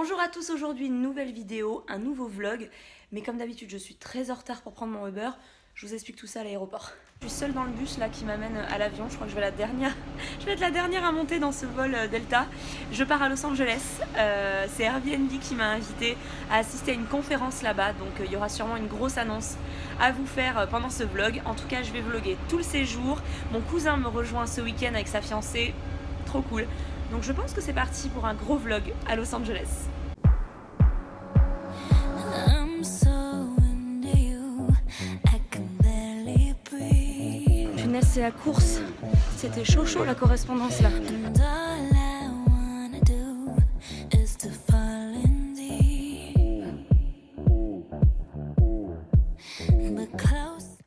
Bonjour à tous, aujourd'hui une nouvelle vidéo, un nouveau vlog. Mais comme d'habitude je suis très en retard pour prendre mon Uber. Je vous explique tout ça à l'aéroport. Je suis seule dans le bus là qui m'amène à l'avion. Je crois que je vais être la dernière à monter dans ce vol Delta. Je pars à Los Angeles. C'est Airbnb qui m'a invitée à assister à une conférence là-bas. Donc il y aura sûrement une grosse annonce à vous faire pendant ce vlog. En tout cas je vais vlogger tout le séjour. Mon cousin me rejoint ce week-end avec sa fiancée. Trop cool. Donc je pense que c'est parti pour un gros vlog à Los Angeles. Punaise, c'est la course. C'était chaud la correspondance là.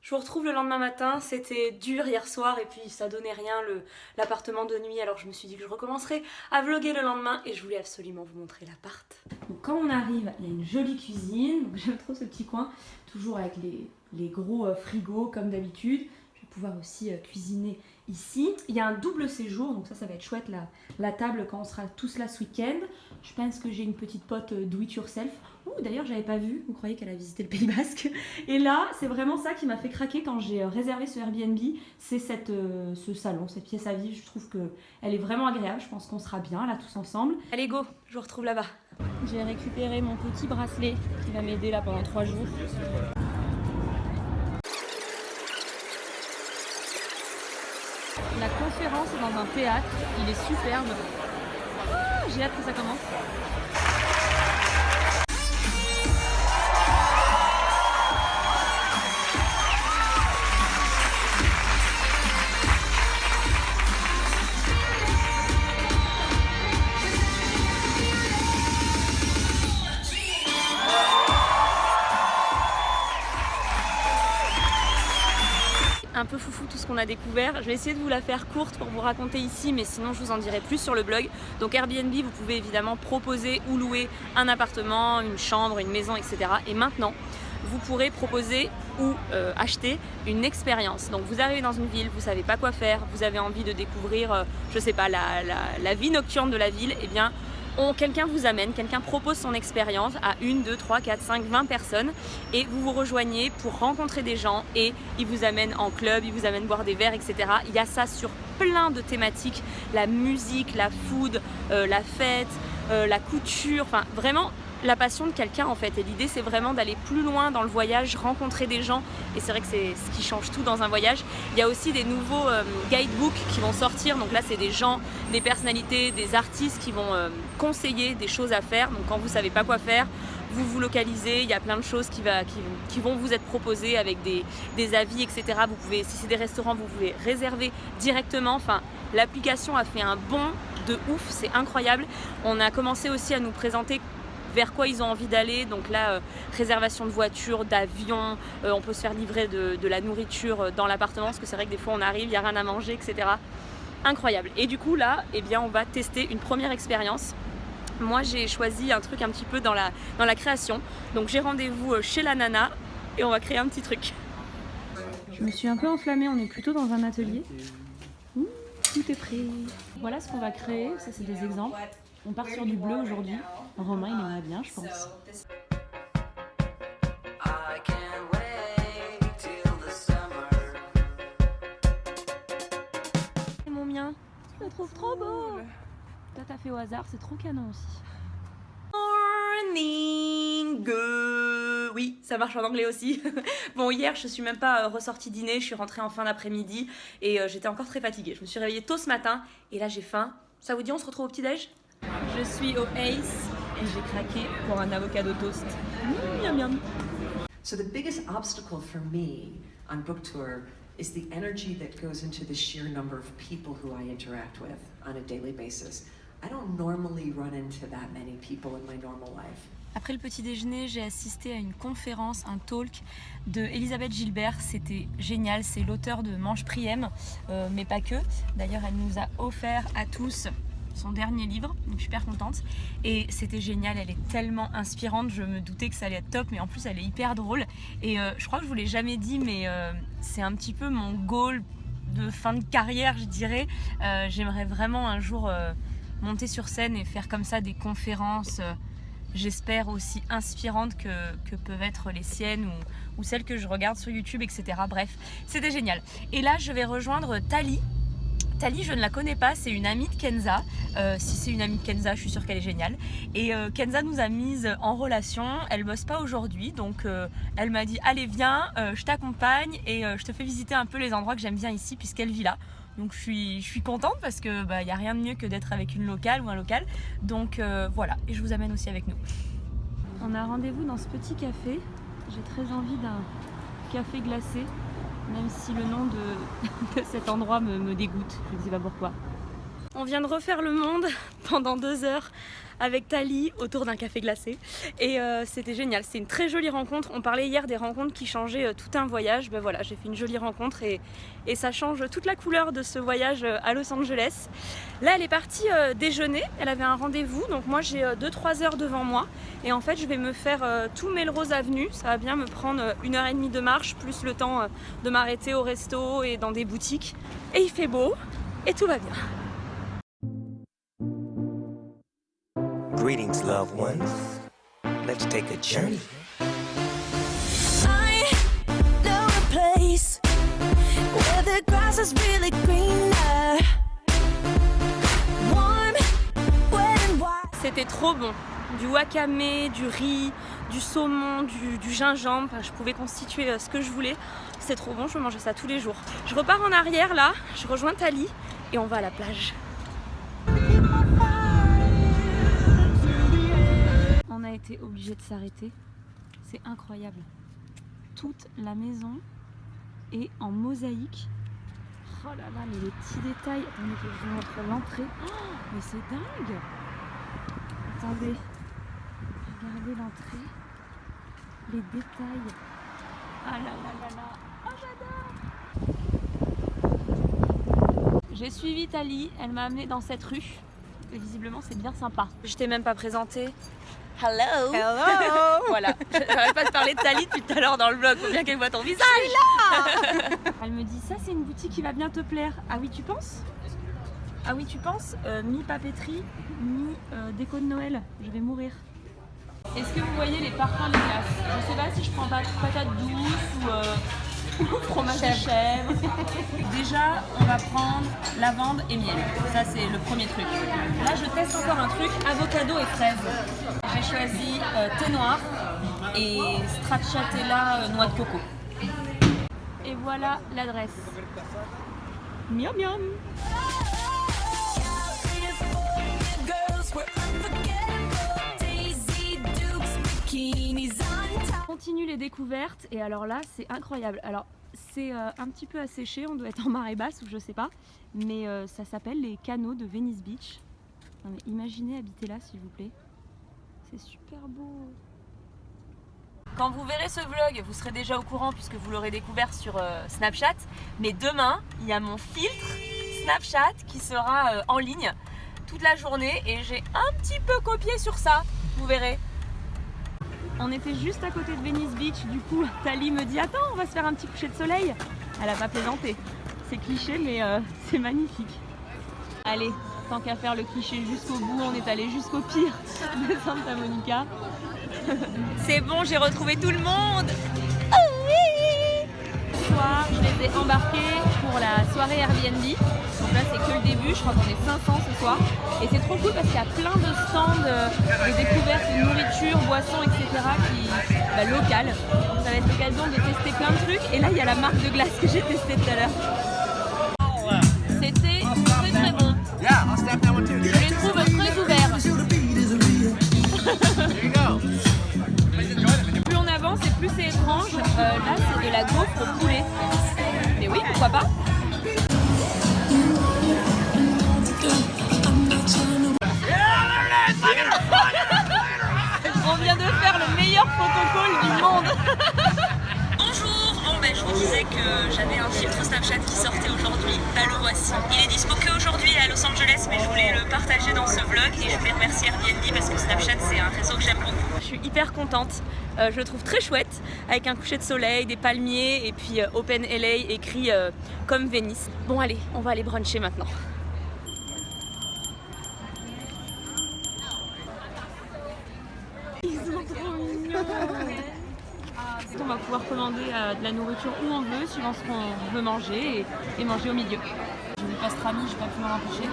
Je vous retrouve le lendemain matin, c'était dur hier soir et puis ça donnait rien l'appartement de nuit, alors je me suis dit que je recommencerai à vlogger le lendemain et je voulais absolument vous montrer l'appart. Donc quand on arrive, il y a une jolie cuisine, j'aime trop ce petit coin, toujours avec les gros frigos comme d'habitude. Je vais pouvoir aussi cuisiner ici. Il y a un double séjour, donc ça va être chouette la table quand on sera tous là ce week-end. Je pense que j'ai une petite pote do it yourself. D'ailleurs j'avais pas vu, vous croyez qu'elle a visité le Pays Basque. Et là c'est vraiment ça qui m'a fait craquer quand j'ai réservé ce Airbnb. C'est ce salon, cette pièce à vivre. Je trouve qu'elle est vraiment agréable, je pense qu'on sera bien là tous ensemble. Allez go, je vous retrouve là-bas. J'ai récupéré mon petit bracelet qui va m'aider là pendant 3 jours. La conférence est dans un théâtre, il est superbe. J'ai hâte que ça commence. Un peu foufou tout ce qu'on a découvert. Je vais essayer de vous la faire courte pour vous raconter ici, mais sinon je vous en dirai plus sur le blog. Donc Airbnb, vous pouvez évidemment proposer ou louer un appartement, une chambre, une maison, etc. Et maintenant, vous pourrez proposer ou acheter une expérience. Donc vous arrivez dans une ville, vous savez pas quoi faire, vous avez envie de découvrir, je sais pas, la vie nocturne de la ville, et bien quelqu'un vous amène, quelqu'un propose son expérience à 1, 2, 3, 4, 5, 20 personnes et vous vous rejoignez pour rencontrer des gens et il vous amène en club, il vous amène boire des verres, etc. Il y a ça sur plein de thématiques, la musique, la food, la fête, la couture, enfin vraiment la passion de quelqu'un en fait. Et l'idée c'est vraiment d'aller plus loin dans le voyage, rencontrer des gens, et c'est vrai que c'est ce qui change tout dans un voyage. Il y a aussi des nouveaux guidebooks qui vont sortir, donc là c'est des gens, des personnalités, des artistes qui vont conseiller des choses à faire. Donc quand vous savez pas quoi faire, vous vous localisez, il y a plein de choses qui vont vous être proposées avec des avis, etc. Vous pouvez, si c'est des restaurants, vous pouvez réserver directement. Enfin, l'application a fait un bond de ouf, c'est incroyable. On a commencé aussi à nous présenter vers quoi ils ont envie d'aller, donc là réservation de voiture, d'avion, on peut se faire livrer de la nourriture dans l'appartement, parce que c'est vrai que des fois on arrive, il n'y a rien à manger, etc. Incroyable. Et du coup là, eh bien, on va tester une première expérience. Moi j'ai choisi un truc un petit peu dans la création, donc j'ai rendez-vous chez la nana et on va créer un petit truc. Je me suis un peu enflammée, on est plutôt dans un atelier. Tout est prêt. Voilà ce qu'on va créer, ça c'est des exemples. On part sur du bleu aujourd'hui. Romain, il aimerait bien, je pense. C'est mon mien. Je le trouve trop beau. Toi, t'as fait au hasard, c'est trop canon aussi. Morning. Oui, ça marche en anglais aussi. Bon, hier, je suis même pas ressortie dîner. Je suis rentrée en fin d'après-midi et j'étais encore très fatiguée. Je me suis réveillée tôt ce matin et là, j'ai faim. Ça vous dit, on se retrouve au petit-déj ? Je suis au Ace et j'ai craqué pour un avocado toast. Miam miam. So the biggest obstacle for me on book tour is the energy that goes into the sheer number of people who I interact with on a daily basis. I don't normally run into that many people in my normal life. Après le petit déjeuner, j'ai assisté à une conférence, un talk de Elisabeth Gilbert. C'était génial, c'est l'auteur de Mange Priem, mais pas que. D'ailleurs, elle nous a offert à tous son dernier livre, donc je suis super contente et c'était génial, elle est tellement inspirante, je me doutais que ça allait être top, mais en plus elle est hyper drôle et je crois que je vous l'ai jamais dit, mais c'est un petit peu mon goal de fin de carrière, je dirais. J'aimerais vraiment un jour monter sur scène et faire comme ça des conférences j'espère aussi inspirantes que peuvent être les siennes ou celles que je regarde sur YouTube, etc. Bref, c'était génial. Et là, je vais rejoindre Tali. Tali, je ne la connais pas, c'est une amie de Kenza. Si c'est une amie de Kenza, je suis sûre qu'elle est géniale. Et Kenza nous a mises en relation. Elle bosse pas aujourd'hui, donc elle m'a dit allez viens, je t'accompagne et je te fais visiter un peu les endroits que j'aime bien ici puisqu'elle vit là. Donc je suis contente parce que y a rien de mieux que d'être avec une locale ou un local. Donc voilà, et je vous amène aussi avec nous. On a rendez-vous dans ce petit café. J'ai très envie d'un café glacé. Même si le nom de cet endroit me dégoûte, je ne sais pas pourquoi. On vient de refaire le monde pendant 2 heures avec Tali autour d'un café glacé et c'était génial, c'est une très jolie rencontre. On parlait hier des rencontres qui changeaient tout un voyage, ben voilà, j'ai fait une jolie rencontre et ça change toute la couleur de ce voyage à Los Angeles. Là elle est partie déjeuner, elle avait un rendez-vous, donc moi j'ai 2-3 heures devant moi et en fait je vais me faire tout Melrose Avenue, ça va bien me prendre 1h30 de marche plus le temps de m'arrêter au resto et dans des boutiques et il fait beau et tout va bien. Greetings, loved ones. Let's take a journey. I know a place where the grass is really greener. Warm, wet and wild. C'était trop bon. Du wakame, du riz, du saumon, du gingembre. Enfin, je pouvais constituer ce que je voulais. C'est trop bon, je mangeais ça tous les jours. Je repars en arrière là, je rejoins Tali et on va à la plage. On a été obligé de s'arrêter, c'est incroyable. Toute la maison est en mosaïque. Oh là là, mais les petits détails. Attendez, je vous montre l'entrée. Oh, mais c'est dingue. Attendez, regardez l'entrée, les détails. Ah là là là là, oh j'adore. J'ai suivi Tali, elle m'a amenée dans cette rue. Et visiblement c'est bien sympa. Je t'ai même pas présenté. Hello. Hello. Voilà, j'arrête pas de parler de Tali depuis tout à l'heure dans le vlog, faut bien qu'elle voit ton visage. Elle me dit ça c'est une boutique qui va bien te plaire. Ah oui tu penses? Ah oui tu penses? Mi-papeterie, mi-déco de Noël, je vais mourir. Est-ce que vous voyez les parfums des glaces? Je sais pas si je prends patate douce ou fromage de chèvre. Déjà, on va prendre lavande et miel. Ça, c'est le premier truc. Là, je teste encore un truc, avocado et fraises. J'ai choisi thé noir et stracciatella noix de coco. Et voilà l'adresse. Miam miam. On continue les découvertes et alors là c'est incroyable. Alors c'est un petit peu asséché, on doit être en marée basse ou je sais pas, mais ça s'appelle les canaux de Venice Beach. Non, mais imaginez habiter là s'il vous plaît, c'est super beau. Quand vous verrez ce vlog, vous serez déjà au courant puisque vous l'aurez découvert sur Snapchat, mais demain il y a mon filtre Snapchat qui sera en ligne toute la journée et j'ai un petit peu copié sur ça, vous verrez. On était juste à côté de Venice Beach, du coup Tali me dit attends on va se faire un petit coucher de soleil. Elle a pas plaisanté, c'est cliché mais c'est magnifique. Allez, tant qu'à faire le cliché jusqu'au bout, on est allé jusqu'au pire de Santa Monica. C'est bon, j'ai retrouvé tout le monde. Ce soir, je les ai embarqués pour la soirée Airbnb. Donc là, c'est que le début, je crois qu'on est 500 ce soir. Et c'est trop cool parce qu'il y a plein de stands de découvertes de nourriture, boissons, etc. Locales. Donc ça va être l'occasion de tester plein de trucs. Et là, il y a la marque de glace que j'ai testée tout à l'heure. C'était très très bon. Je les trouve très ouverts. Plus on avance et plus c'est étrange. Là, c'est de la gaufre au poulet. Mais oui, pourquoi pas? On vient de faire le meilleur photocall du monde. Bonjour, je vous disais que j'avais un filtre Snapchat qui sortait aujourd'hui, le voici. Il est dispo qu'aujourd'hui à Los Angeles, mais je voulais le partager dans ce vlog et je voulais remercier Airbnb parce que Snapchat c'est un réseau que j'aime beaucoup. Je suis hyper contente, je le trouve très chouette, avec un coucher de soleil, des palmiers et puis Open LA écrit comme Venise. Bon allez, on va aller bruncher maintenant. On va pouvoir commander de la nourriture où on veut, suivant ce qu'on veut manger et manger au milieu. J'ai du pastrami, je n'ai pas pu m'en empêcher.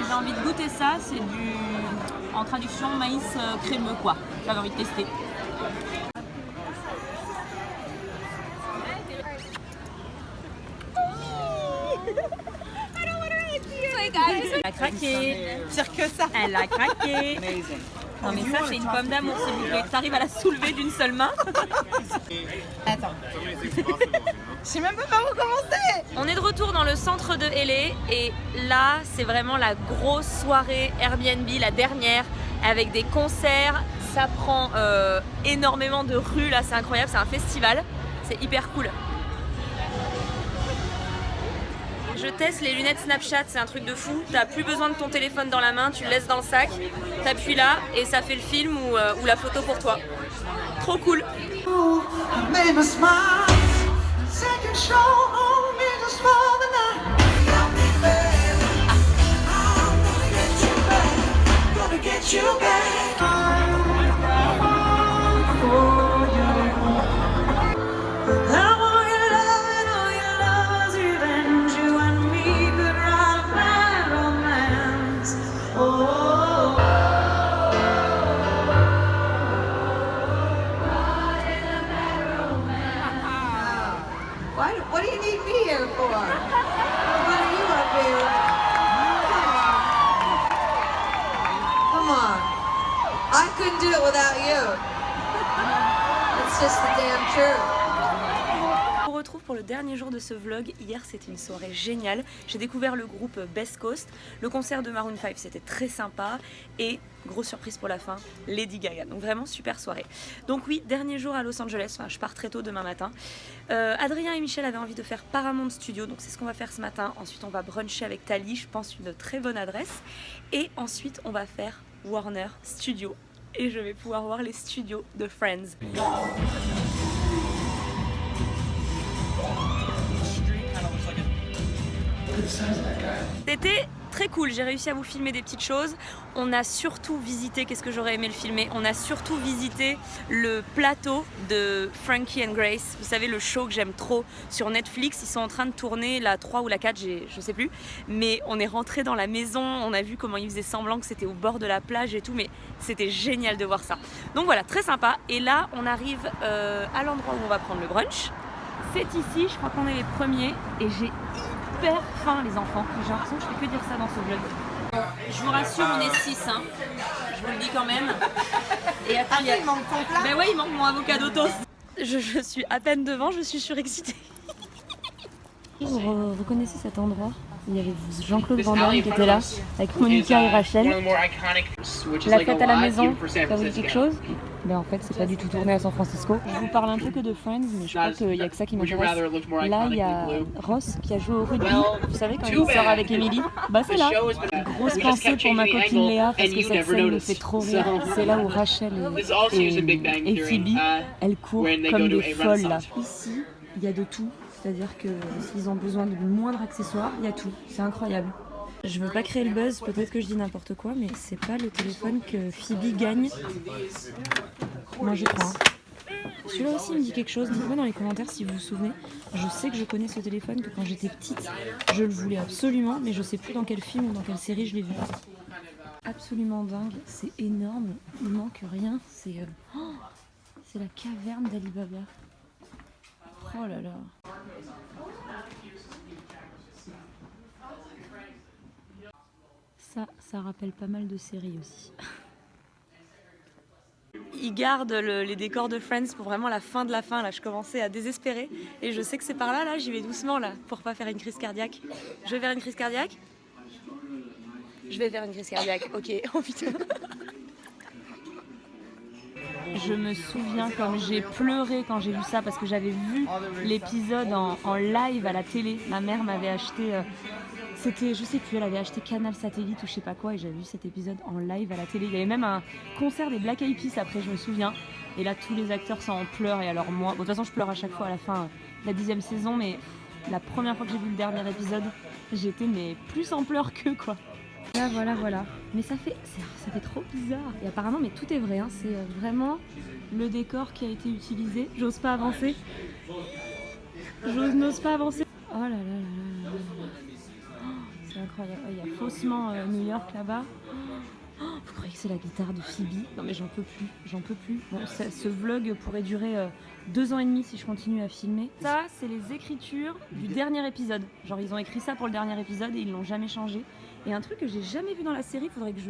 J'ai envie de goûter ça, c'est du, en traduction, maïs crémeux quoi. J'avais envie de tester. Elle a craqué. Pire que ça. Elle a craqué. Non mais ça c'est une pomme d'amour s'il vous plaît. T'arrives à la soulever d'une seule main. Attends. Je sais même pas par où commencer. On est de retour dans le centre de LA et là c'est vraiment la grosse soirée Airbnb, la dernière, avec des concerts. Ça prend énormément de rues là, c'est incroyable, c'est un festival, c'est hyper cool. Je teste les lunettes Snapchat, c'est un truc de fou. T'as plus besoin de ton téléphone dans la main, tu le laisses dans le sac, t'appuies là et ça fait le film ou la photo pour toi. Trop cool. What do you need me here for? What are you up here? Come on. I couldn't do it without you. It's just the damn truth. On se retrouve pour le dernier jour de ce vlog. Hier c'était une soirée géniale. J'ai découvert le groupe Best Coast. Le concert de Maroon 5 c'était très sympa. Et grosse surprise pour la fin, Lady Gaga. Donc vraiment super soirée. Donc oui, dernier jour à Los Angeles. Enfin, je pars très tôt demain matin. Adrien et Michel avaient envie de faire Paramount Studio. Donc c'est ce qu'on va faire ce matin. Ensuite on va bruncher avec Tali. Je pense une très bonne adresse. Et ensuite on va faire Warner Studio. Et je vais pouvoir voir les studios de Friends. C'était très cool, j'ai réussi à vous filmer des petites choses. On a surtout visité, qu'est-ce que j'aurais aimé le filmer, on a surtout visité le plateau de Frankie and Grace. Vous savez, le show que j'aime trop sur Netflix. Ils sont en train de tourner la 3 ou la 4, je sais plus. Mais on est rentré dans la maison, on a vu comment ils faisaient semblant que c'était au bord de la plage et tout. Mais c'était génial de voir ça. Donc voilà, très sympa. Et là, on arrive à l'endroit où on va prendre le brunch. C'est ici, je crois qu'on est les premiers. Et j'ai hyper faim les enfants, j'ai l'impression que je fais que dire ça dans ce vlog. Je vous rassure, on est 6 hein. Je vous le dis quand même. Et après, il manque ton plat. Ben ouais, il manque mon avocado toast. Je suis à peine devant, je suis surexcitée. Vous reconnaissez cet endroit? Il y avait Jean-Claude Van Damme qui était là, avec Monica et Rachel. La fête à la maison, ça vous dit quelque chose? Ben en fait, c'est pas du tout tourné à San Francisco. Je vous parle un peu que de Friends, mais je crois qu'il y a que ça qui m'intéresse. Là, il y a Ross qui a joué au rugby. Vous savez, quand il sort avec Emily, bah c'est là. Grosse pensée pour ma copine Léa, parce que cette scène me fait trop rire. C'est là où Rachel et Phoebe, elles courent comme des folles là. Ici, il y a de tout. C'est-à-dire que s'ils ont besoin de moindre accessoire, il y a tout. C'est incroyable. Je veux pas créer le buzz, peut-être que je dis n'importe quoi, mais c'est pas le téléphone que Phoebe gagne. Moi je crois. Celui-là aussi me dit quelque chose. Dites-moi dans les commentaires si vous vous souvenez. Je sais que je connais ce téléphone, que quand j'étais petite, je le voulais absolument, mais je sais plus dans quel film ou dans quelle série je l'ai vu. Absolument dingue, c'est énorme, il manque rien. C'est la caverne d'Ali Baba. Oh là là. Ça rappelle pas mal de séries aussi. Ils gardent les décors de Friends pour vraiment la fin de la fin. Là, je commençais à désespérer. Et je sais que c'est par là, j'y vais doucement là, pour pas faire une crise cardiaque. Je vais faire une crise cardiaque? Je vais faire une crise cardiaque, ok. Oh putain. Je me souviens comme j'ai pleuré quand j'ai vu ça parce que j'avais vu l'épisode en live à la télé. Ma mère m'avait acheté, c'était, je sais plus, elle avait acheté Canal Satellite ou je sais pas quoi et j'avais vu cet épisode en live à la télé. Il y avait même un concert des Black Eyed Peas après, je me souviens. Et là, tous les acteurs sont en pleurs et alors moi, bon, de toute façon, je pleure à chaque fois à la fin de la 10e saison, mais la première fois que j'ai vu le dernier épisode, j'étais mais plus en pleurs qu'eux quoi. Voilà. Mais ça fait trop bizarre. Et apparemment, mais tout est vrai, hein. C'est vraiment le décor qui a été utilisé. J'ose pas avancer. N'ose pas avancer. Oh là là là là là là. Oh, c'est incroyable. Oh, il y a faussement New York là-bas. Oh, vous croyez que c'est la guitare de Phoebe? Non mais j'en peux plus. Bon, ce vlog pourrait durer 2 ans et demi si je continue à filmer. Ça, c'est les écritures du dernier épisode. Genre ils ont écrit ça pour le dernier épisode et ils l'ont jamais changé. Et un truc que j'ai jamais vu dans la série, faudrait que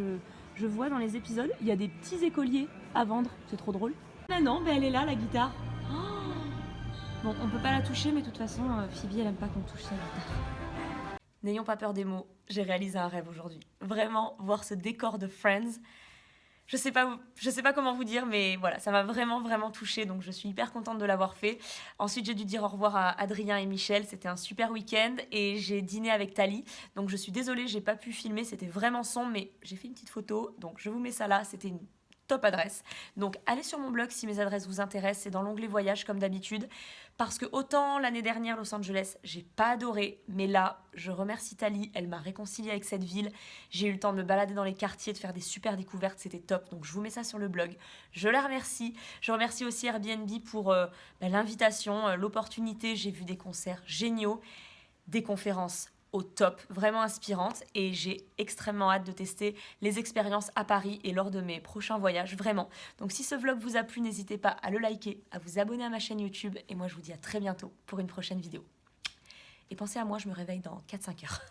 je vois dans les épisodes, il y a des petits écoliers à vendre, c'est trop drôle. Ah non, mais elle est là la guitare. Oh, bon, on peut pas la toucher, mais de toute façon, Phoebe elle aime pas qu'on touche sa guitare. N'ayons pas peur des mots, j'ai réalisé un rêve aujourd'hui. Vraiment, voir ce décor de Friends, je sais pas comment vous dire, mais voilà, ça m'a vraiment touchée, donc je suis hyper contente de l'avoir fait. Ensuite, j'ai dû dire au revoir à Adrien et Michel, c'était un super week-end, et j'ai dîné avec Tali, donc je suis désolée, j'ai pas pu filmer, c'était vraiment sombre, mais j'ai fait une petite photo, donc je vous mets ça là, c'était une top adresse. Donc allez sur mon blog si mes adresses vous intéressent, c'est dans l'onglet voyage comme d'habitude, parce que autant l'année dernière Los Angeles j'ai pas adoré, mais là je remercie Tali, elle m'a réconciliée avec cette ville, j'ai eu le temps de me balader dans les quartiers, de faire des super découvertes, c'était top, donc je vous mets ça sur le blog, je la remercie. Je remercie aussi Airbnb pour l'invitation, l'opportunité, j'ai vu des concerts géniaux, des conférences au top, vraiment inspirante, et j'ai extrêmement hâte de tester les expériences à Paris et lors de mes prochains voyages, vraiment. Donc si ce vlog vous a plu, n'hésitez pas à le liker, à vous abonner à ma chaîne YouTube, et moi je vous dis à très bientôt pour une prochaine vidéo. Et pensez à moi, je me réveille dans 4-5 heures.